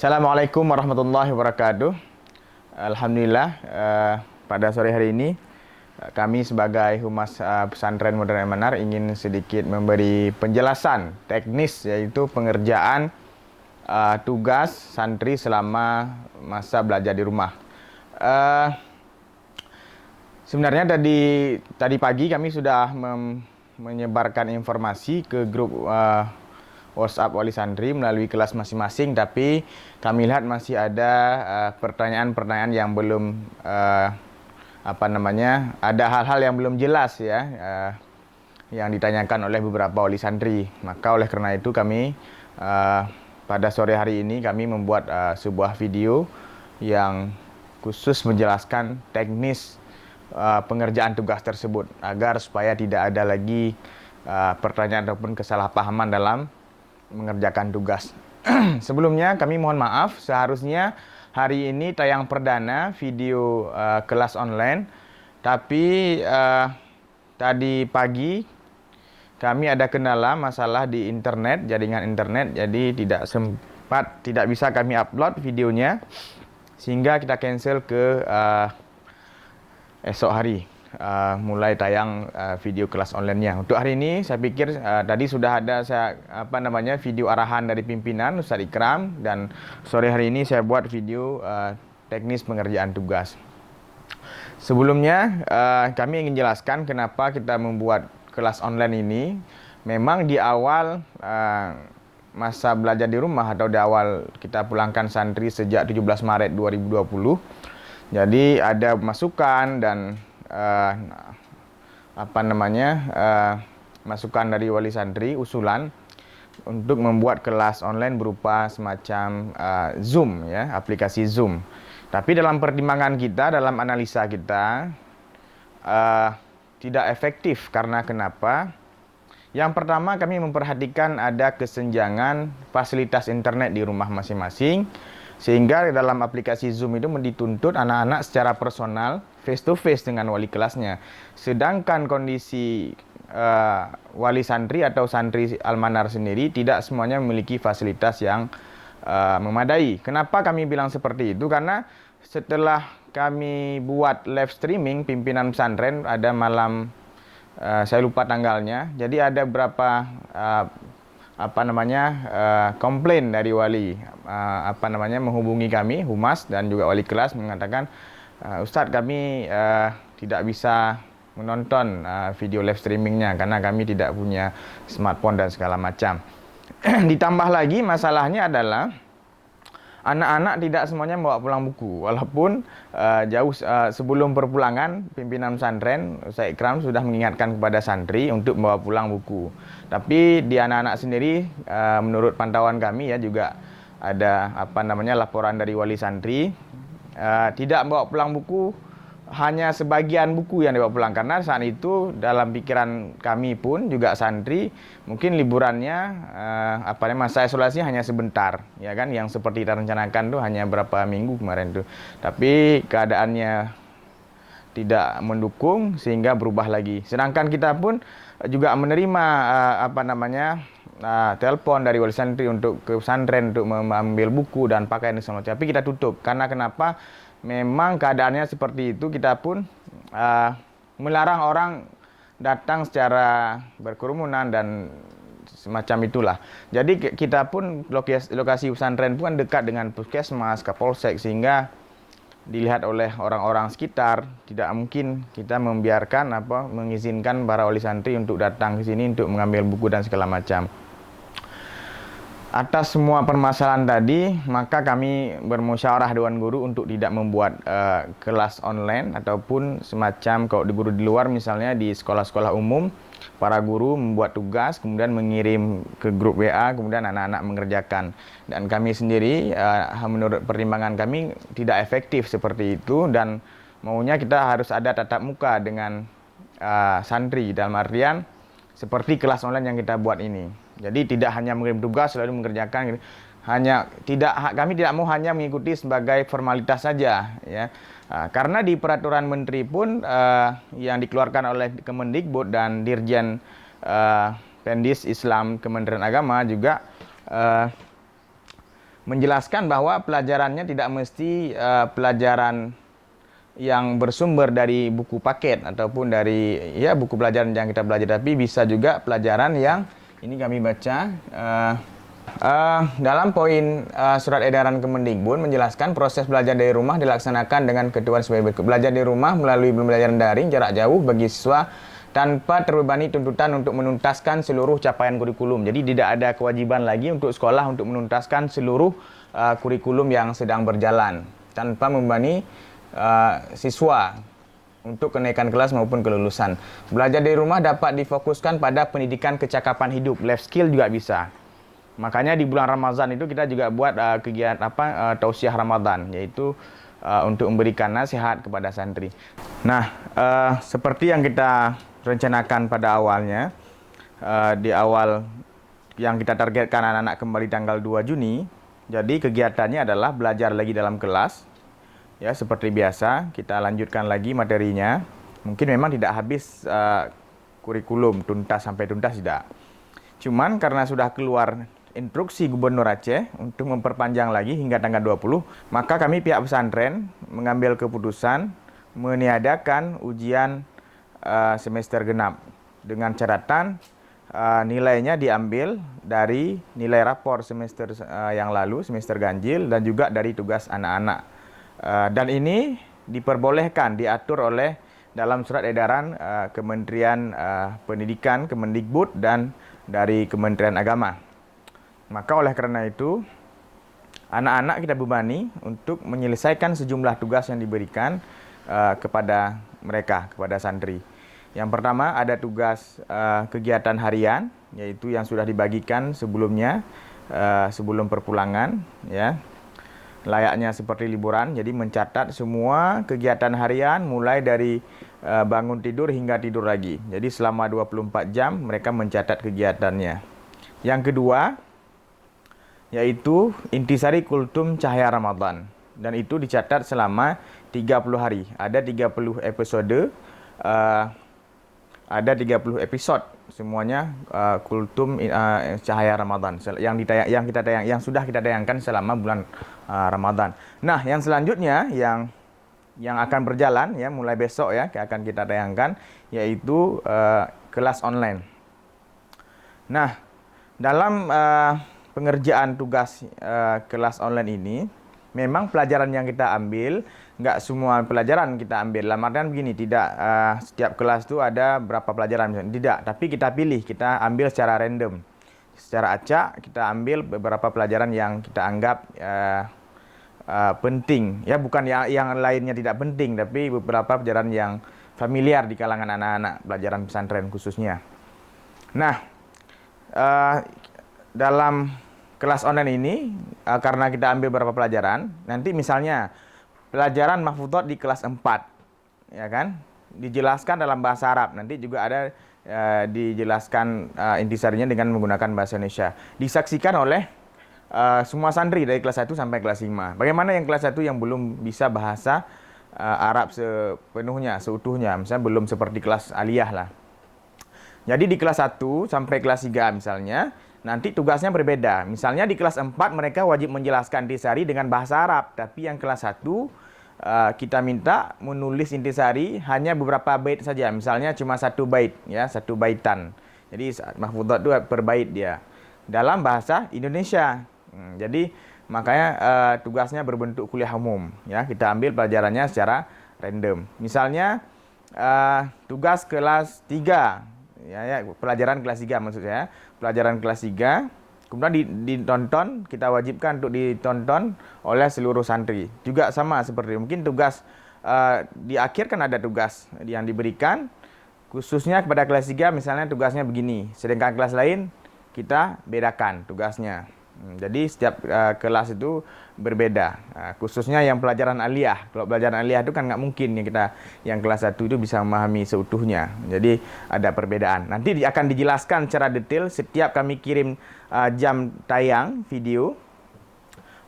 Assalamualaikum warahmatullahi wabarakatuh. Alhamdulillah, pada sore hari ini kami sebagai Humas Pesantren Modern Al-Manar ingin sedikit memberi penjelasan teknis, yaitu pengerjaan tugas santri selama masa belajar di rumah. Sebenarnya tadi pagi kami sudah menyebarkan informasi ke grup WhatsApp wali santri melalui kelas masing-masing, tapi kami lihat masih ada pertanyaan-pertanyaan yang belum ada hal-hal yang belum jelas ya, yang ditanyakan oleh beberapa wali santri. Maka oleh karena itu kami pada sore hari ini kami membuat sebuah video yang khusus menjelaskan teknis pengerjaan tugas tersebut, agar supaya tidak ada lagi pertanyaan ataupun kesalahpahaman dalam mengerjakan tugas. Sebelumnya kami mohon maaf, seharusnya hari ini tayang perdana video kelas online, tapi tadi pagi kami ada kendala masalah di internet, jaringan internet, jadi tidak bisa kami upload videonya, sehingga kita cancel ke esok hari mulai tayang video kelas online-nya. Untuk hari ini saya pikir tadi sudah ada video arahan dari pimpinan Ustadz Ikram, dan sore hari ini saya buat video teknis pengerjaan tugas. Sebelumnya kami ingin jelaskan kenapa kita membuat kelas online ini. Memang di awal masa belajar di rumah atau di awal kita pulangkan santri sejak 17 Maret 2020. Jadi ada masukan dan masukan dari wali santri, usulan untuk membuat kelas online berupa semacam Zoom ya, aplikasi Zoom. Tapi dalam pertimbangan kita, dalam analisa kita, tidak efektif. Karena kenapa? Yang pertama, kami memperhatikan ada kesenjangan fasilitas internet di rumah masing-masing, sehingga dalam aplikasi Zoom itu dituntut anak-anak secara personal, face to face dengan wali kelasnya. Sedangkan kondisi wali santri atau santri Al-Manar sendiri tidak semuanya memiliki fasilitas yang memadai. Kenapa kami bilang seperti itu? Karena setelah kami buat live streaming pimpinan pesantren, ada malam, saya lupa tanggalnya, jadi ada berapa komplain dari wali, menghubungi kami, humas dan juga wali kelas, mengatakan, Ustadz, kami tidak bisa menonton video live streamingnya karena kami tidak punya smartphone dan segala macam. Ditambah lagi masalahnya adalah anak-anak tidak semuanya membawa pulang buku, walaupun jauh sebelum perpulangan pimpinan pesantren Ustadz Ikram sudah mengingatkan kepada santri untuk membawa pulang buku. Tapi di anak-anak sendiri, menurut pantauan kami ya, juga ada laporan dari wali santri tidak membawa pulang buku, hanya sebagian buku yang dibawa pulang. Karena saat itu dalam pikiran kami pun juga santri mungkin liburannya masa isolasi hanya sebentar ya kan, yang seperti kita rencanakan tuh hanya berapa minggu kemarin tuh, tapi keadaannya tidak mendukung sehingga berubah lagi. Sedangkan kita pun juga menerima telepon dari wali santri untuk ke pesantren untuk mengambil buku dan pakaian dan semacamnya. Tapi kita tutup karena kenapa? Memang keadaannya seperti itu. Kita pun melarang orang datang secara berkerumunan dan semacam itulah. Jadi kita pun lokasi pesantren pun dekat dengan puskesmas, kapolsek, sehingga dilihat oleh orang-orang sekitar. Tidak mungkin kita mengizinkan para wali santri untuk datang ke sini untuk mengambil buku dan segala macam. Atas semua permasalahan tadi, maka kami bermusyawarah Dewan Guru untuk tidak membuat kelas online ataupun semacam, kalau di guru di luar misalnya di sekolah-sekolah umum, para guru membuat tugas kemudian mengirim ke grup WA, kemudian anak-anak mengerjakan. Dan kami sendiri menurut pertimbangan kami tidak efektif seperti itu, dan maunya kita harus ada tatap muka dengan santri, dalam artian seperti kelas online yang kita buat ini. Jadi tidak hanya mengirim tugas lalu mengerjakan, kami tidak mau hanya mengikuti sebagai formalitas saja ya. Karena di peraturan menteri pun yang dikeluarkan oleh Kemendikbud dan Dirjen Pendis Islam Kementerian Agama juga menjelaskan bahwa pelajarannya tidak mesti pelajaran yang bersumber dari buku paket ataupun dari buku pelajaran yang kita belajar, tapi bisa juga pelajaran yang ini kami baca dalam poin surat edaran Kemendikbud menjelaskan proses belajar dari rumah dilaksanakan dengan ketentuan sebagai berikut. Belajar di rumah melalui pembelajaran daring jarak jauh bagi siswa tanpa terbebani tuntutan untuk menuntaskan seluruh capaian kurikulum. Jadi tidak ada kewajiban lagi untuk sekolah untuk menuntaskan seluruh kurikulum yang sedang berjalan tanpa membebani siswa untuk kenaikan kelas maupun kelulusan. Belajar dari rumah dapat difokuskan pada pendidikan kecakapan hidup, life skill juga bisa. Makanya di bulan Ramadan itu kita juga buat kegiatan tausiah Ramadan, yaitu untuk memberikan nasihat kepada santri. Nah, seperti yang kita rencanakan pada awalnya, di awal yang kita targetkan anak-anak kembali tanggal 2 Juni, jadi kegiatannya adalah belajar lagi dalam kelas. Ya, seperti biasa, kita lanjutkan lagi materinya. Mungkin memang tidak habis kurikulum tuntas sampai tuntas, tidak. Cuman karena sudah keluar instruksi Gubernur Aceh untuk memperpanjang lagi hingga tanggal 20, maka kami pihak pesantren mengambil keputusan meniadakan ujian semester genap dengan catatan nilainya diambil dari nilai rapor semester yang lalu, semester ganjil, dan juga dari tugas anak-anak. Dan ini diperbolehkan, diatur oleh dalam surat edaran Kementerian Pendidikan, Kemendikbud, dan dari Kementerian Agama. Maka oleh karena itu, anak-anak kita bebani untuk menyelesaikan sejumlah tugas yang diberikan kepada mereka, kepada santri. Yang pertama ada tugas kegiatan harian, yaitu yang sudah dibagikan sebelumnya, sebelum perpulangan, ya. Layaknya seperti liburan, jadi mencatat semua kegiatan harian mulai dari bangun tidur hingga tidur lagi. Jadi selama 24 jam mereka mencatat kegiatannya. Yang kedua yaitu intisari kultum cahaya Ramadan, dan itu dicatat selama 30 hari. Ada 30 episode, ada 30 episode semuanya kultum cahaya Ramadan yang sudah kita tayangkan selama bulan Ramadan. Nah, yang selanjutnya yang akan berjalan ya mulai besok ya akan kita tayangkan, yaitu kelas online. Nah, dalam pengerjaan tugas kelas online ini, memang pelajaran yang kita ambil, nggak semua pelajaran kita ambil. Dalam artian begini, tidak setiap kelas itu ada berapa pelajaran, tidak. Tapi kita pilih, kita ambil secara random. Secara acak, kita ambil beberapa pelajaran yang kita anggap penting. Ya, bukan yang lainnya tidak penting, tapi beberapa pelajaran yang familiar di kalangan anak-anak pelajaran pesantren khususnya. Nah, dalam kelas online ini, karena kita ambil beberapa pelajaran, nanti misalnya pelajaran mahfudhot di kelas 4, ya kan, dijelaskan dalam bahasa Arab. Nanti juga ada dijelaskan intisarinya dengan menggunakan bahasa Indonesia. Disaksikan oleh semua santri dari kelas 1 sampai kelas 5. Bagaimana yang kelas 1 yang belum bisa bahasa Arab sepenuhnya, seutuhnya, misalnya belum seperti kelas aliyah lah. Jadi di kelas 1 sampai kelas 3 misalnya, nanti tugasnya berbeda. Misalnya di kelas 4 mereka wajib menjelaskan intisari dengan bahasa Arab, tapi yang kelas 1 kita minta menulis intisari hanya beberapa bait saja. Misalnya cuma 1 bait, ya, 1 baitan. Jadi mahfudhot itu per bait dia dalam bahasa Indonesia. Jadi makanya tugasnya berbentuk kuliah umum, ya. Kita ambil pelajarannya secara random. Misalnya tugas kelas 3, ya, pelajaran kelas 3 maksud saya. Pelajaran kelas 3 kemudian ditonton, kita wajibkan untuk ditonton oleh seluruh santri. Juga sama seperti mungkin tugas di akhir kan ada tugas yang diberikan khususnya kepada kelas 3, misalnya tugasnya begini. Sedangkan kelas lain kita bedakan tugasnya. Jadi setiap kelas itu berbeda. Khususnya yang pelajaran aliyah. Kalau pelajaran aliyah itu kan nggak mungkin yang kelas 1 itu bisa memahami seutuhnya. Jadi ada perbedaan. Nanti akan dijelaskan secara detail setiap kami kirim jam tayang video,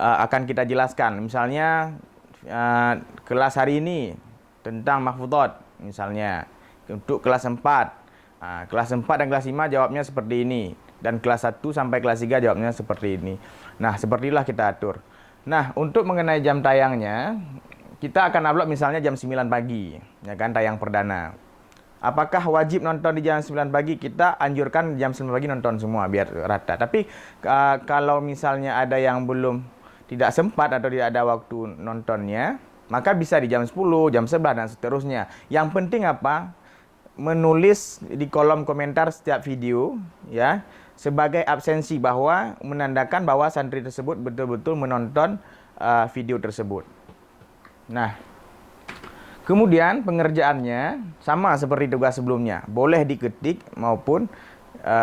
akan kita jelaskan. Misalnya kelas hari ini tentang mahfudhot misalnya untuk kelas 4. Kelas 4 dan kelas 5 jawabnya seperti ini. Dan kelas 1 sampai kelas 3 jawabnya seperti ini. Nah, sepertilah kita atur. Nah, untuk mengenai jam tayangnya, kita akan upload misalnya jam 9 pagi, ya kan, tayang perdana. Apakah wajib nonton di jam 9 pagi? Kita anjurkan jam 9 pagi nonton semua biar rata. Tapi kalau misalnya ada yang belum tidak sempat atau tidak ada waktu nontonnya, maka bisa di jam 10, jam 11 dan seterusnya. Yang penting apa? Menulis di kolom komentar setiap video, ya, sebagai absensi, bahwa menandakan bahwa santri tersebut betul-betul menonton video tersebut. Nah, kemudian pengerjaannya sama seperti tugas sebelumnya, boleh diketik maupun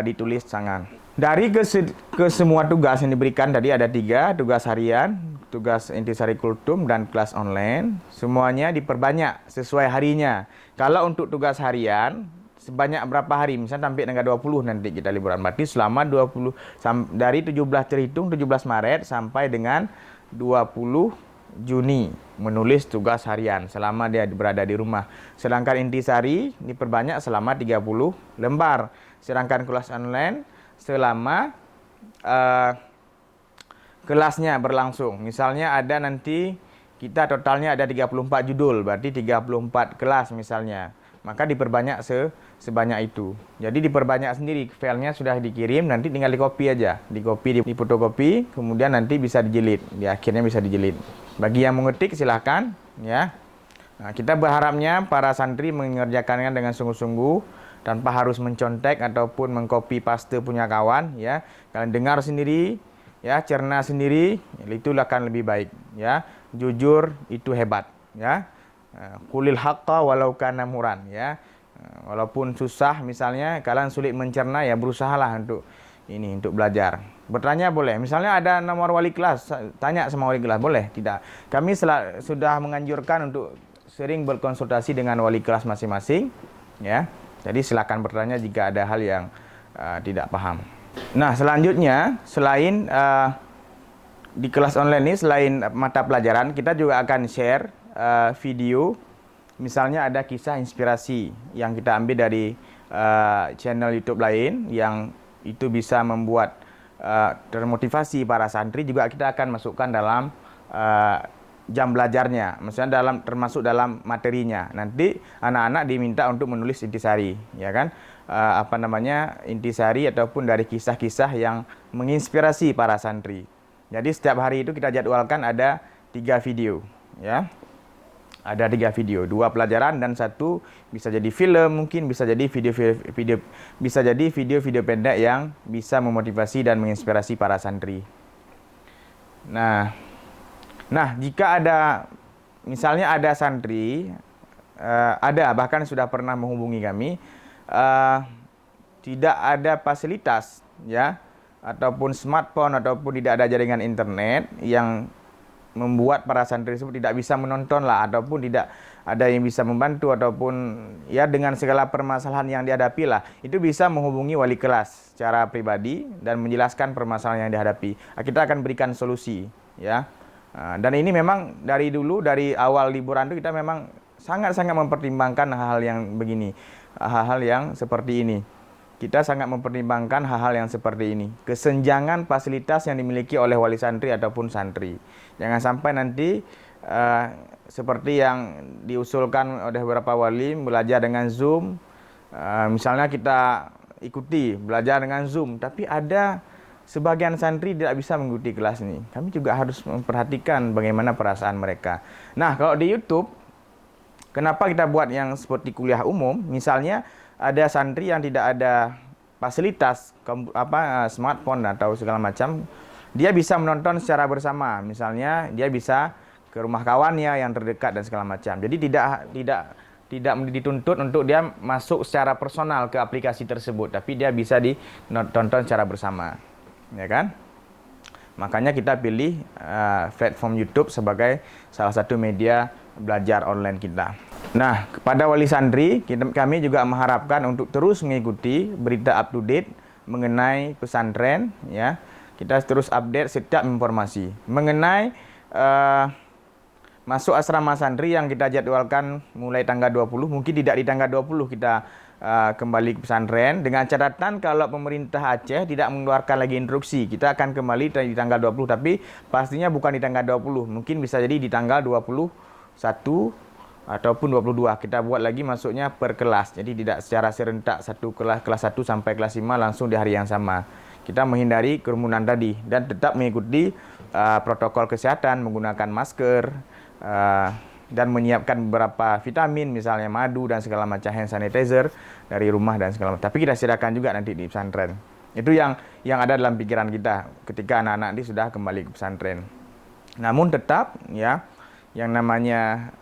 ditulis tangan. Dari ke semua tugas yang diberikan tadi ada 3, tugas harian, tugas intisari kultum, dan kelas online. Semuanya diperbanyak sesuai harinya. Kalau untuk tugas harian, sebanyak berapa hari? Misalnya sampai tanggal 20 nanti kita liburan. Berarti selama 20, dari 17 terhitung 17 Maret sampai dengan 20 Juni menulis tugas harian selama dia berada di rumah. Sedangkan intisari diperbanyak selama 30 lembar. Sedangkan kelas online selama kelasnya berlangsung. Misalnya ada nanti kita totalnya ada 34 judul, berarti 34 kelas misalnya. Maka diperbanyak sebanyak itu. Jadi diperbanyak sendiri, filenya sudah dikirim, nanti tinggal di-copy aja. Di-copy, di-fotokopi, kemudian nanti bisa dijilid. Di akhirnya bisa dijilid. Bagi yang mengetik silahkan, ya. Nah, kita berharapnya para santri mengerjakannya dengan sungguh-sungguh, tanpa harus mencontek ataupun mengcopy paste punya kawan, ya. Kalian dengar sendiri, ya, cerna sendiri, itu akan lebih baik, ya. Jujur itu hebat, ya. Qulil haqqa walau kana muran, ya. Walaupun susah misalnya kalian sulit mencerna, ya berusahalah untuk belajar. Bertanya boleh. Misalnya ada nomor wali kelas, tanya sama wali kelas, boleh? Tidak. Kami sudah menganjurkan untuk sering berkonsultasi dengan wali kelas masing-masing, ya. Jadi silakan bertanya jika ada hal yang tidak paham. Nah, selanjutnya selain di kelas online ini, selain mata pelajaran, kita juga akan share video. Misalnya ada kisah inspirasi yang kita ambil dari channel YouTube lain yang itu bisa membuat termotivasi para santri, juga kita akan masukkan dalam jam belajarnya, maksudnya termasuk dalam materinya. Nanti anak-anak diminta untuk menulis intisari, ya kan? Intisari ataupun dari kisah-kisah yang menginspirasi para santri. Jadi setiap hari itu kita jadwalkan ada 3 video, ya. Ada 3 video, 2 pelajaran dan 1 bisa jadi film, mungkin bisa jadi video pendek yang bisa memotivasi dan menginspirasi para santri. Nah, jika ada misalnya ada santri bahkan sudah pernah menghubungi kami, tidak ada fasilitas, ya, ataupun smartphone ataupun tidak ada jaringan internet yang membuat para santri tersebut tidak bisa menonton lah, ataupun tidak ada yang bisa membantu, ataupun ya dengan segala permasalahan yang dihadapi lah, itu bisa menghubungi wali kelas secara pribadi dan menjelaskan permasalahan yang dihadapi. Kita akan berikan solusi, ya. Dan ini memang dari dulu, dari awal liburan itu kita memang sangat-sangat mempertimbangkan hal-hal yang begini, hal-hal yang seperti ini. Kita sangat mempertimbangkan hal-hal yang seperti ini. Kesenjangan fasilitas yang dimiliki oleh wali santri ataupun santri. Jangan sampai nanti seperti yang diusulkan oleh beberapa wali, belajar dengan Zoom. Misalnya kita ikuti belajar dengan Zoom, tapi ada sebagian santri tidak bisa mengikuti kelas ini. Kami juga harus memperhatikan bagaimana perasaan mereka. Nah, kalau di YouTube, kenapa kita buat yang seperti kuliah umum? Misalnya ada santri yang tidak ada fasilitas smartphone atau segala macam, dia bisa menonton secara bersama. Misalnya dia bisa ke rumah kawannya yang terdekat dan segala macam. Jadi tidak dituntut untuk dia masuk secara personal ke aplikasi tersebut, tapi dia bisa ditonton secara bersama, ya kan? Makanya kita pilih platform YouTube sebagai salah satu media belajar online kita. Nah, kepada wali santri, kami juga mengharapkan untuk terus mengikuti berita up to date mengenai pesantren, ya. Kita terus update setiap informasi mengenai masuk asrama santri yang kita jadwalkan mulai tanggal 20, mungkin tidak di tanggal 20 kita kembali ke pesantren dengan catatan kalau pemerintah Aceh tidak mengeluarkan lagi instruksi, kita akan kembali di tanggal 20, tapi pastinya bukan di tanggal 20, mungkin bisa jadi di tanggal 21 ataupun 22. Kita buat lagi masuknya per kelas, jadi tidak secara serentak satu kelas 1 sampai kelas 5 langsung di hari yang sama. Kita menghindari kerumunan tadi dan tetap mengikuti protokol kesehatan, menggunakan masker, dan menyiapkan beberapa vitamin, misalnya madu dan segala macam hand sanitizer dari rumah dan segala macam. Tapi kita sediakan juga nanti di pesantren. Itu yang ada dalam pikiran kita ketika anak-anak ini sudah kembali ke pesantren. Namun tetap ya, yang namanya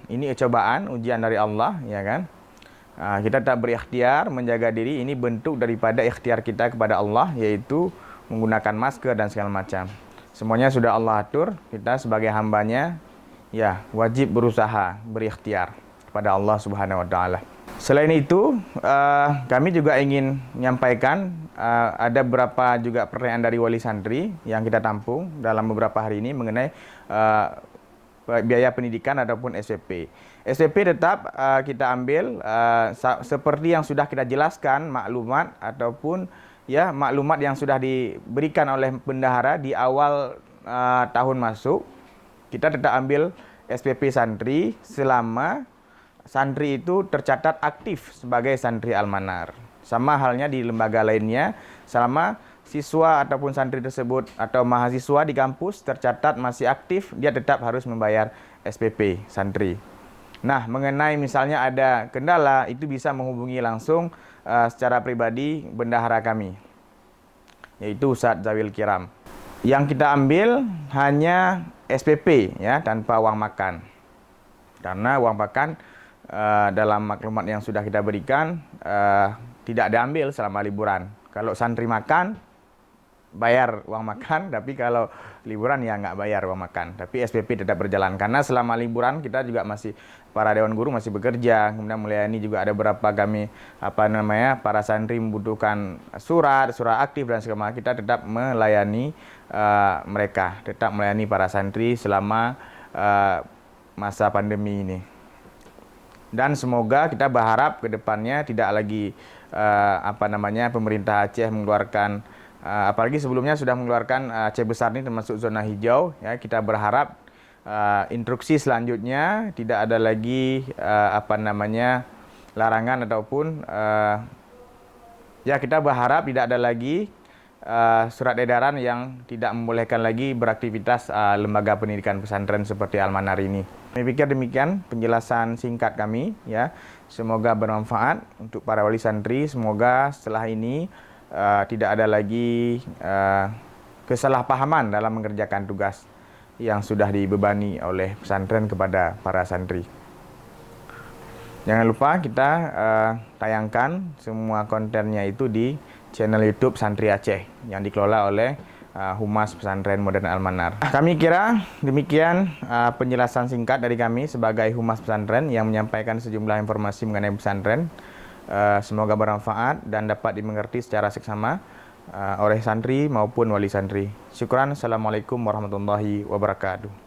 ini cobaan, ujian dari Allah, ya kan? Kita tetap berikhtiar menjaga diri. Ini bentuk daripada ikhtiar kita kepada Allah, yaitu menggunakan masker dan segala macam. Semuanya sudah Allah atur. Kita sebagai hambanya ya wajib berusaha, berikhtiar kepada Allah Subhanahu wa taala. Selain itu, kami juga ingin menyampaikan ada beberapa juga pertanyaan dari wali santri yang kita tampung dalam beberapa hari ini mengenai biaya pendidikan ataupun SPP. SPP tetap kita ambil seperti yang sudah kita jelaskan, maklumat ataupun ya maklumat yang sudah diberikan oleh bendahara di awal tahun masuk. Kita tetap ambil SPP santri selama santri itu tercatat aktif sebagai santri Al-Manar. Sama halnya di lembaga lainnya, selama siswa ataupun santri tersebut atau mahasiswa di kampus tercatat masih aktif, dia tetap harus membayar SPP santri. Nah, mengenai misalnya ada kendala, itu bisa menghubungi langsung secara pribadi bendahara kami, yaitu Ustadz Zawil Kiram. Yang kita ambil hanya SPP ya, tanpa uang makan. Karena uang makan dalam maklumat yang sudah kita berikan tidak diambil selama liburan. Kalau santri makan, bayar uang makan, tapi kalau liburan ya nggak bayar uang makan. Tapi SPP tetap berjalan karena selama liburan kita juga masih, para dewan guru masih bekerja, kemudian melayani juga ada beberapa kami para santri membutuhkan surat aktif dan segala macam. Kita tetap melayani mereka, tetap melayani para santri selama masa pandemi ini. Dan semoga kita berharap ke depannya tidak lagi pemerintah Aceh mengeluarkan, apalagi sebelumnya sudah mengeluarkan Aceh besar ini termasuk zona hijau ya. Kita berharap instruksi selanjutnya tidak ada lagi larangan ataupun ya kita berharap tidak ada lagi surat edaran yang tidak membolehkan lagi beraktivitas lembaga pendidikan pesantren seperti Al-Manar ini. Saya pikir demikian penjelasan singkat kami ya. Semoga bermanfaat untuk para wali santri. Semoga setelah ini tidak ada lagi kesalahpahaman dalam mengerjakan tugas yang sudah dibebani oleh pesantren kepada para santri. Jangan lupa kita tayangkan semua kontennya itu di channel YouTube Santri Aceh yang dikelola oleh Humas Pesantren Modern Al-Manar. Kami kira demikian penjelasan singkat dari kami sebagai Humas Pesantren yang menyampaikan sejumlah informasi mengenai pesantren. Semoga bermanfaat dan dapat dimengerti secara seksama oleh santri maupun wali santri. Syukran. Assalamualaikum warahmatullahi wabarakatuh.